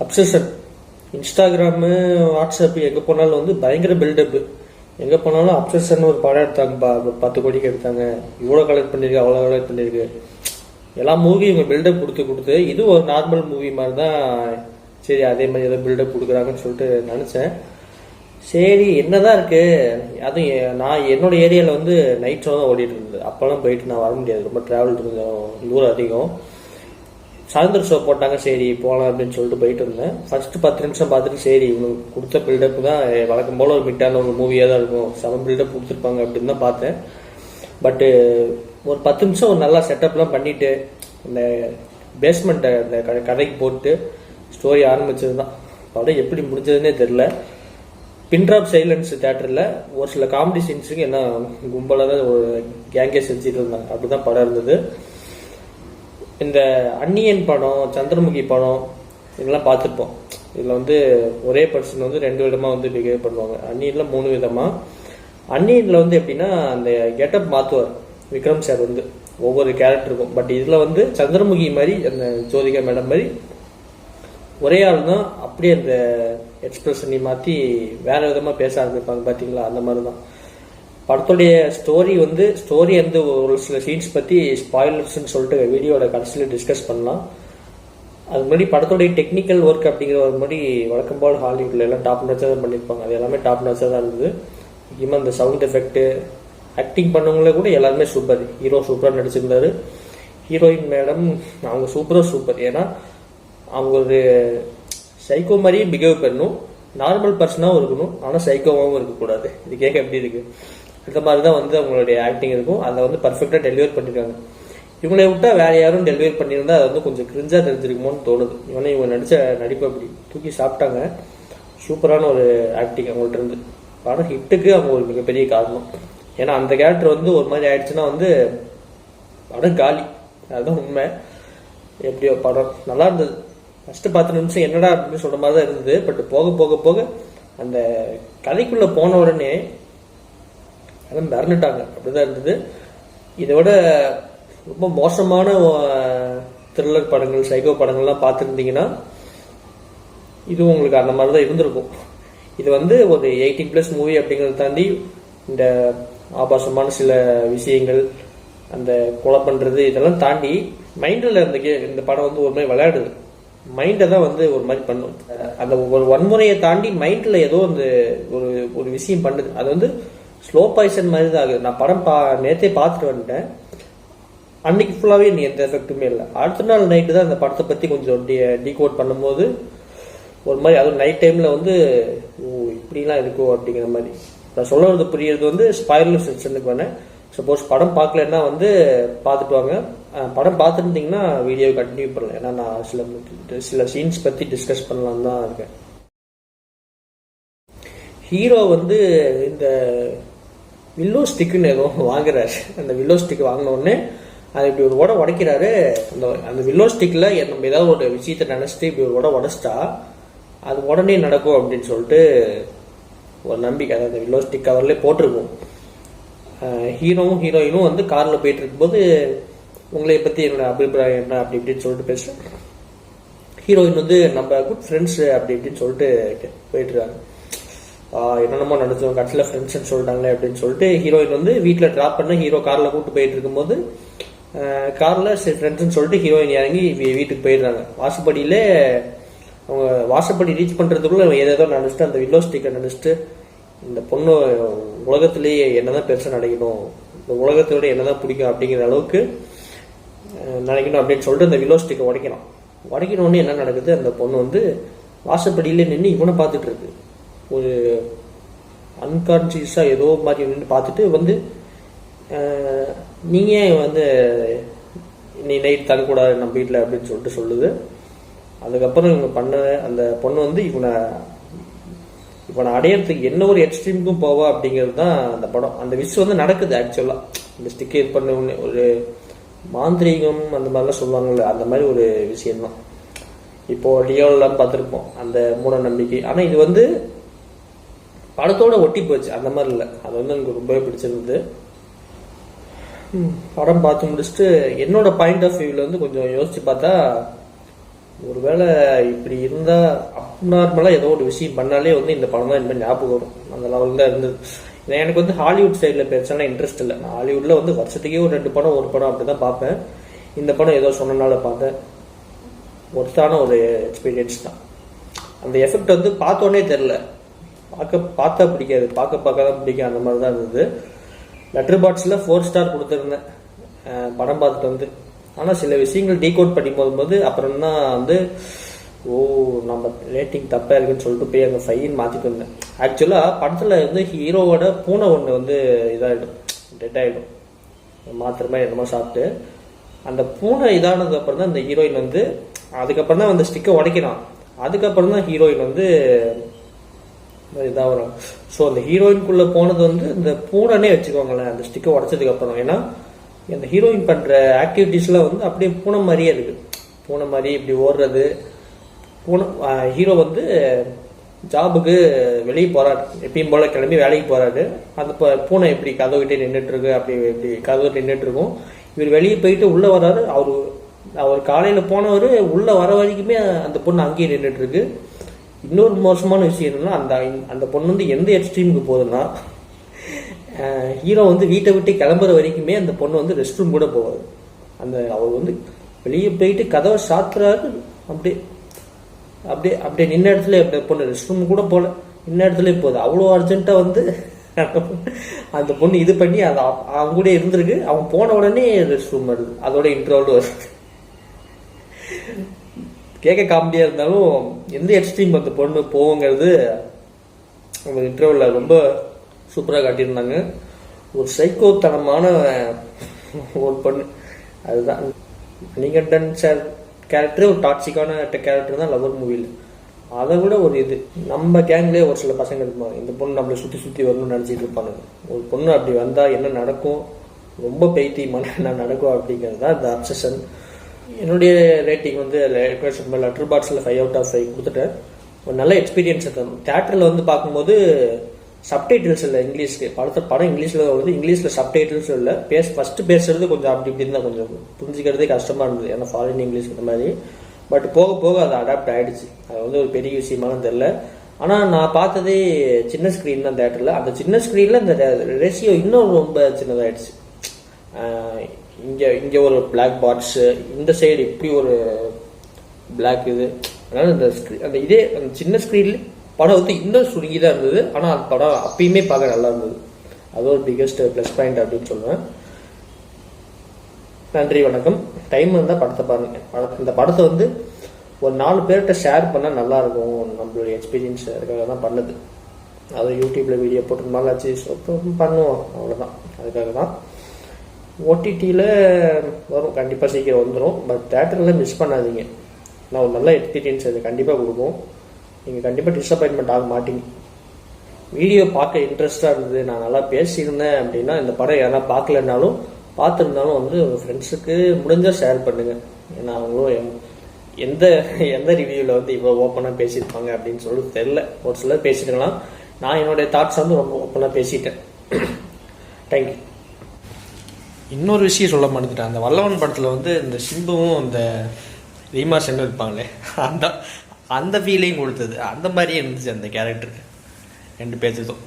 Obsession. Instagram, WhatsApp எங்கே போனாலும் வந்து பயங்கர பில்டப்பு. எங்கே போனாலும் அப்சஷன் ஒரு படம் எடுத்தாங்கப்பா, 10 கோடிக்கு எடுத்தாங்க, இவ்வளோ கலெக்ட் பண்ணியிருக்கு, அவ்வளோ கலெக்ட் பண்ணியிருக்கு. எல்லா மூவி இவங்க பில்டப் கொடுத்து இது ஒரு நார்மல் மூவி மாதிரி தான். சரி, அதே மாதிரி ஏதோ பில்டப் கொடுக்குறாங்கன்னு சொல்லிட்டு நினச்சேன். சரி, என்னதான் இருக்கு. அதுவும் நான் என்னோட ஏரியாவில் வந்து நைட் ஷோ தான் ஓடிட்டு இருந்தது. அப்போல்லாம் போயிட்டு நான் வர முடியாது, ரொம்ப ட்ராவல் கொஞ்சம் தூரம் அதிகம். சாயந்தரம் ஷோ போட்டாங்க, சரி போகலாம் அப்படின்னு சொல்லிட்டு போயிட்டு இருந்தேன். ஃபர்ஸ்ட் 10 நிமிஷம் பார்த்துட்டு சரி இவங்களுக்கு கொடுத்த பில்டப் தான் வழக்கம் போல ஒரு மிட்டான ஒரு மூவியாக தான் இருக்கும், செம பில்டப் கொடுத்துருப்பாங்க அப்படின்னு தான் பார்த்தேன். பட்டு ஒரு 10 நிமிஷம் ஒரு நல்லா செட்டப்லாம் பண்ணிட்டு இந்த பேஸ்மெண்ட்டை இந்த கதைக்கு போட்டு ஸ்டோரி ஆரம்பிச்சது தான். படம் எப்படி முடிஞ்சதுன்னே தெரில. பின்ட்ராப் சைலன்ஸ் தேட்டரில் ஒரு சில காமெடி சீன்ஸுக்கு என்ன கும்பலாக தான் ஒரு கேங்கே செஞ்சுட்டு இருந்தாங்க, அப்படிதான் படம் இருந்தது. இந்த அன்னியன் படம், சந்திரமுகி படம் இதெல்லாம் பார்த்துருப்போம். இதில் வந்து ஒரே பர்சன் வந்து 2 விதமாக வந்து பிஹேவ் பண்ணுவாங்க. அன்னியனில் 3 விதமாக. அன்னியனில் வந்து எப்படின்னா அந்த கெட்டப் மாற்றுவார் விக்ரம் சார் வந்து ஒவ்வொரு கேரக்டருக்கும். பட் இதில் வந்து சந்திரமுகி மாதிரி அந்த ஜோதிகா மேடம் மாதிரி ஒரே ஆள் தான் அப்படியே அந்த எக்ஸ்பிரஷனை மாற்றி வேற விதமாக பேச ஆரம்பிப்பாங்க பார்த்தீங்களா, அந்த மாதிரி தான். படத்துடைய ஸ்டோரி வந்து ஒரு சில சீன்ஸ் பற்றி ஸ்பாயிலர்ஸ்ன்னு சொல்லிட்டு வீடியோட கடைசியில் டிஸ்கஸ் பண்ணலாம். அது முன்னாடி படத்துடைய டெக்னிக்கல் ஒர்க் அப்படிங்கிற ஒரு மாதிரி வழக்கம் போல் ஹாலிவுட்ல எல்லாம் டாப் நாச்சாக தான் பண்ணியிருப்பாங்க. அது எல்லாமே டாப் நாச்சாக தான் இருந்தது. முக்கியமாக இந்த சவுண்ட் எஃபெக்ட், ஆக்டிங் பண்ணவங்களே கூட எல்லாருமே சூப்பர். ஹீரோ சூப்பராக நடிச்சிருந்தாரு. ஹீரோயின் மேடம் அவங்க சூப்பர். ஏன்னா அவங்க ஒரு சைக்கோ மாதிரியே பிஹேவ் பண்ணணும், நார்மல் பர்சனாகவும் இருக்கணும், ஆனால் சைக்கோவாகவும் இருக்கக்கூடாது. இது கேட்க எப்படி இருக்கு. இந்த மாதிரி தான் வந்து அவங்களுடைய ஆக்டிங் இருக்கும். அதை வந்து பர்ஃபெக்டாக டெலிவர் பண்ணியிருக்காங்க. இவங்களை விட்டா வேற யாரும் டெலிவரி பண்ணியிருந்தா அது வந்து கொஞ்சம் கிரிஞ்சா தெரிஞ்சிருக்குமோன்னு தோணுது. இவங்க நடிச்ச நடிப்பு அப்படி தூக்கி சாப்பிட்டாங்க. சூப்பரான ஒரு ஆக்டிங் அவங்கள்ட்ட இருந்து. படம் ஹிட்டுக்கு அவங்க ஒரு மிகப்பெரிய காரணம். ஏன்னா அந்த கேரக்டர் வந்து ஒரு மாதிரி ஆயிடுச்சுன்னா வந்து படம் காலி. அதுதான் உண்மை. எப்படியோ படம் நல்லா இருந்தது. ஃபர்ஸ்ட் 10 நிமிஷம் என்னடா அப்படின்னு சொல்ற மாதிரி தான் இருந்தது. பட் போக அந்த கதைக்குள்ள போன உடனே எல்லாம் மறந்துட்டாங்க, அப்படிதான் இருந்தது. இதை விட ரொம்ப மோசமான த்ரில்லர் படங்கள், சைக்கோ படங்கள்லாம் பார்த்துருந்தீங்கன்னா இது உங்களுக்கு அந்த மாதிரி தான் இருந்திருக்கும். இது வந்து ஒரு 18+ மூவி அப்படிங்கிறத தாண்டி இந்த ஆபாசமான சில விஷயங்கள், அந்த கொலை பண்றது இதெல்லாம் தாண்டி மைண்டில் இந்த படம் வந்து ஒரு மாதிரி விளையாடுது. மைண்டை தான் வந்து ஒரு மாதிரி பண்ணும். அந்த ஒரு வன்முறையை தாண்டி மைண்டில் ஏதோ அந்த ஒரு விஷயம் பண்ணுது. அது வந்து ஸ்லோ பாய்சன் மாதிரி தான் ஆகுது. நான் படம் நேற்றே பார்த்துட்டு வந்துட்டேன். அன்னைக்கு ஃபுல்லாகவே நீ எந்த எஃபெக்ட்டுமே இல்லை. அடுத்த நாள் நைட்டு தான் அந்த படத்தை பற்றி கொஞ்சம் டீகோட் பண்ணும்போது ஒரு மாதிரி, அதுவும் நைட் டைமில் வந்து இப்படிலாம் இருக்கோ அப்படிங்கிற மாதிரி. நான் சொல்றது புரியுறது வந்து ஸ்பாயிலர் செக்ஷனுக்கு வேணேன். சப்போஸ் படம் பார்க்கலன்னா வந்து பார்த்துட்டு வாங்க. படம் பார்த்துருந்தீங்கன்னா வீடியோ கண்டினியூ பண்ணலாம். ஏன்னா நான் சில சீன்ஸ் பற்றி டிஸ்கஸ் பண்ணலான்னு தான் இருக்கேன். ஹீரோ வந்து இந்த வில்லோ ஸ்டிக்குன்னு ஏதோ வாங்குறாரு. அந்த வில்லோ ஸ்டிக் வாங்கின உடனே அது இப்படி ஒரு உடைக்கிறாரு. அந்த வில்லோ ஸ்டிக்ல நம்ம ஏதாவது ஒரு விஷயத்தை நினைச்சிட்டு இப்படி ஒரு உடைச்சிட்டா அது உடனே நடக்கும் அப்படின்னு சொல்லிட்டு ஒரு நம்பிக்கை. அதாவது அந்த வில்லோ ஸ்டிக் கவர்லேயே போட்டிருக்கும். ஹீரோவும் ஹீரோயினும் வந்து காரில் போயிட்டு இருக்கும்போது உங்களை பற்றி என்னோட அபிப்பிராயம் என்ன அப்படி இப்படின்னு சொல்லிட்டு பேசுகிறேன். ஹீரோயின் வந்து நம்ம குட் ஃப்ரெண்ட்ஸு அப்படி இப்படின்னு சொல்லிட்டு போயிட்டு இருக்காங்க. என்னென்னமோ நினைச்சோம், கட்சியில் ஃப்ரெண்ட்ஸ்ன்னு சொல்லிட்டாங்களே அப்படின்னு சொல்லிட்டு ஹீரோயின் வந்து வீட்டில் ட்ராப் பண்ண ஹீரோ காரில் கூப்பிட்டு போயிட்டு இருக்கும்போது காரில் ஃப்ரெண்ட்ஸ்ன்னு சொல்லிட்டு ஹீரோயின் இறங்கி வீட்டுக்கு போயிடுறாங்க. வாசப்படியிலே அவங்க வாசப்படி ரீச் பண்ணுறதுக்குள்ள ஏதேதோ நினச்சிட்டு அந்த வில்லோ ஸ்டிக்கை நினச்சிட்டு இந்த பொண்ணு உலகத்திலேயே என்னதான் பெருசாக நினைக்கணும், இந்த உலகத்தோட என்னதான் பிடிக்கும் அப்படிங்கிற அளவுக்கு நினைக்கணும் அப்படின்னு சொல்லிட்டு அந்த வில்லோ ஸ்டிக்கை உடைக்கணும்னு என்ன நடக்குது, அந்த பொண்ணு வந்து வாசப்படியிலே நின்று இவனை பார்த்துட்டு இருக்கு. ஒரு அன்கான்சியஸாக ஏதோ மாதிரி நின்று பார்த்துட்டு வந்து நீங்கள் வந்து நீ நைட் தரக்கூடாது நம்ம வீட்டில் அப்படின்னு சொல்லிட்டு சொல்லுது. அதுக்கப்புறம் இவங்க பண்ண அந்த பொண்ணு வந்து இவனை அடையிறதுக்கு என்ன ஒரு எக்ஸ்ட்ரீமுக்கும் போவா அப்படிங்கிறது தான் அந்த படம். அந்த விஷயம் வந்து நடக்குது ஆக்சுவலாக. இந்த ஸ்டிக்கை இது பண்ண ஒரு மாந்திரீகம் அந்த மாதிரிலாம் சொல்லுவாங்கல்ல, அந்த மாதிரி ஒரு விஷயம்தான். இப்போது லியோலாம் பார்த்துருப்போம் அந்த மூட நம்பிக்கை. ஆனால் இது வந்து படத்தோட ஒட்டி போச்சு, அந்த மாதிரி இல்லை. அது வந்து எனக்கு ரொம்பவே பிடிச்சிருந்தது. படம் பார்த்து முடிச்சுட்டு என்னோட பாயிண்ட் ஆஃப் வியூவில் வந்து கொஞ்சம் யோசிச்சு பார்த்தா ஒருவேளை இப்படி இருந்தால் அப்நார்மலாக ஏதோ ஒரு விஷயம் பண்ணாலே வந்து இந்த படம் தான் இனிமேல் ஞாபகம் வரும். அந்த லெவலில் தான் இருந்தது. எனக்கு வந்து ஹாலிவுட் சைடில் பெருசாலாம் இன்ட்ரெஸ்ட் இல்லை. நான் ஹாலிவுட்டில் வந்து வருஷத்துக்கே ஒரு 2 படம் 1 படம் அப்படி தான் பார்ப்பேன். இந்த படம் ஏதோ சொன்னனால பார்த்தேன். ஒருத்தான ஒரு எக்ஸ்பீரியன்ஸ் தான். அந்த எஃபெக்ட் வந்து பார்த்தோன்னே தெரில, பார்த்தா பிடிக்காது, பார்க்க தான் பிடிக்கும், அந்த மாதிரி தான் இருந்தது. லெட்டர்பாக்ஸில் 4 ஸ்டார் கொடுத்துருந்தேன் படம் பார்த்துட்டு வந்து. ஆனால் சில விஷயங்கள் டீகோட் பண்ணி போகும்போது அப்புறம் தான் வந்து நம்ம ரேட்டிங் தப்பாக இருக்குன்னு சொல்லிட்டு போய் அங்கே ஃபைன் மாற்றிட்டு வந்தேன். ஆக்சுவலாக படத்தில் வந்து ஹீரோவோட பூனை ஒன்று வந்து இதாகிடும், டெட் ஆகிடும், மாத்திரமா என்னமோ சாப்பிட்டு. அந்த பூனை இதானதுக்கு அப்புறம் தான் இந்த ஹீரோயின் வந்து, அதுக்கப்புறம் தான் அந்த ஸ்டிக்கை உடைக்கிறான். அதுக்கப்புறம் தான் ஹீரோயின் வந்து இதாக வரும். ஸோ அந்த ஹீரோயின்குள்ளே போனது வந்து இந்த பூனைனே வச்சுக்கோங்களேன், அந்த ஸ்டிக்கை உடைச்சதுக்கு அப்புறம். ஏன்னா இந்த ஹீரோயின் பண்ணுற ஆக்டிவிட்டீஸ்லாம் வந்து அப்படியே பூனை மாதிரியே இருக்குது. பூனை மாதிரி இப்படி ஓடுறது. பூனை ஹீரோ வந்து ஜாபுக்கு வெளியே போகிறாரு, எப்பயும் போல் கிளம்பி வேலைக்கு போகிறாரு. அந்த பூனை எப்படி கதவுகிட்டே நின்றுட்டுருக்கு, அப்படி எப்படி கதவு நின்றுட்டுருக்கும். இவர் வெளியே போயிட்டு உள்ளே வர்றாரு. அவர் காலையில் போனவர் உள்ளே வர வரைக்குமே அந்த பொண்ணு அங்கேயே நின்றுட்டுருக்கு. இன்னொரு மோசமான விஷயம் என்னன்னா, அந்த பொண்ணு வந்து எந்த எக்ஸ்ட்ரீமுக்கு போகுதுன்னா, ஹீரோ வந்து வீட்டை விட்டு கிளம்புற வரைக்குமே அந்த பொண்ணு வந்து ரெஸ்ட் ரூம் கூட போகாது. அவர் வந்து வெளியே போயிட்டு கதவை சாத்துறாரு, அப்படியே அப்படியே அப்படியே நின்ன இடத்துல பொண்ணு ரெஸ்ட் ரூம் கூட போகல, நின்ன இடத்துல போகுது. அவ்வளோ அர்ஜென்ட்டாக வந்து அந்த பொண்ணு இது பண்ணி அவங்க கூட இருந்திருக்கு. அவன் போன உடனே ரெஸ்ட் ரூம் வருது, அதோட இன்ட்ரோல் வருது. கேட்க காமெடியாக இருந்தாலும் எந்த எக்ஸ்ட்ரீம் அந்த பொண்ணு போகுங்கிறது அந்த இன்டர்வியூவில் ரொம்ப சூப்பராக காட்டியிருந்தாங்க. ஒரு சைக்கோத்தனமான ஒரு பொண்ணு. அதுதான் மணிகண்டன் சார் கேரக்டர், ஒரு டாக்ஸிக்கான கேரக்டர் தான் லவர் மூவியில். அதை விட ஒரு இது, நம்ம கேங்லேயே ஒரு சில பசங்க இருப்பாங்க, இந்த பொண்ணு நம்மளை சுற்றி வரணும்னு நினச்சிட்டு இருப்பாங்க. ஒரு பொண்ணு அப்படி வந்தால் என்ன நடக்கும், ரொம்ப பைத்தியமான என்ன நடக்கும் அப்படிங்கிறது தான் இந்த அப்சஷன். என்னுடைய ரேட்டிங் வந்து லெட்டர்பாக்ஸில் 5 out of 5 கொடுத்துட்டேன். ஒரு நல்ல எக்ஸ்பீரியன்ஸை தரும். தேட்டரில் வந்து பார்க்கும்போது சப்டைட்டில்ஸ் இல்லை இங்கிலீஷ்க்கு. படம் இங்கிலீஷில் வருது, இங்கிலீஷில் சப்டைட்டில்ஸும் இல்லை. ஃபஸ்ட்டு பேசுறது கொஞ்சம் அப்படி இப்படி தான் கொஞ்சம் புரிஞ்சிக்கிறதே கஷ்டமாக இருந்தது, ஏன்னா ஃபாரின் இங்கிலீஷ் இந்த மாதிரி. பட் போக போக அது அடாப்ட் ஆகிடுச்சு. அது வந்து ஒரு பெரிய விஷயமானு தெரில. ஆனால் நான் பார்த்ததே சின்ன ஸ்க்ரீன் தான் தேட்டரில். அந்த சின்ன ஸ்க்ரீனில் இந்த ரேஷியோ இன்னும் ரொம்ப சின்னதாகிடுச்சு. இங்கே ஒரு பிளாக் பாட்ஸு, இந்த சைடு இப்படி ஒரு பிளாக் இது. அதனால் அந்த சின்ன ஸ்க்ரீனில் படம் வந்து இன்னும் சுருங்கி தான் இருந்தது. ஆனால் அந்த படம் அப்பயுமே பார்க்க நல்லா இருந்தது. அது ஒரு பிக்கஸ்ட் ப்ளஸ் பாயிண்ட் அப்படின்னு சொல்லுவேன். நன்றி, வணக்கம். டைம் இருந்தால் படத்தை பாருங்க. இந்த படத்தை வந்து ஒரு 4 பேர்கிட்ட ஷேர் பண்ணால் நல்லாயிருக்கும். நம்மளுடைய எக்ஸ்பீரியன்ஸ் அதுக்காக தான் பண்ணது. அது யூடியூப்பில் வீடியோ போட்டிருந்தாலும் ஆச்சு, பண்ணுவோம், அவ்வளோதான். அதுக்காக தான். ஓடிடியில் வரும், கண்டிப்பாக சீக்கிரம் வந்துடும். பட் தேட்டரில் மிஸ் பண்ணாதீங்க. நான் ஒரு நல்ல எக்ஸ்பீரியன்ஸ் அது கண்டிப்பாக கொடுக்கும். நீங்கள் கண்டிப்பாக டிசப்பாயின்மெண்ட் ஆக மாட்டீங்க. வீடியோ பார்க்க இன்ட்ரெஸ்டாக இருந்தது, நான் நல்லா பேசியிருந்தேன் அப்படின்னா, இந்த படம் யாரா பார்க்கலனாலும் பார்த்துருந்தாலும் வந்து உங்கள் ஃப்ரெண்ட்ஸுக்கு முடிஞ்சால் ஷேர் பண்ணுங்கள். ஏன்னா அவங்களும் எந்த ரிவ்யூவில் வந்து இவ்வளோ ஓப்பனாக பேசியிருப்பாங்க அப்படின்னு சொல்லி தெரில. ஒரு சிலர் பேசிட்டுக்கலாம். நான் என்னுடைய தாட்ஸ் வந்து ரொம்ப ஓப்பனாக பேசிட்டேன். தேங்க்யூ. இன்னொரு விஷயம் சொல்ல மாட்டேங்கிட்டேன். அந்த வல்லவன் படத்தில் வந்து இந்த சிம்புவும் இந்த ரீமா சென்னும் இருப்பாங்களே, அந்த ஃபீலிங் கொடுத்தது. அந்த மாதிரியே இருந்துச்சு அந்த கேரக்டருக்கு 2 பேர்த்துக்கும்.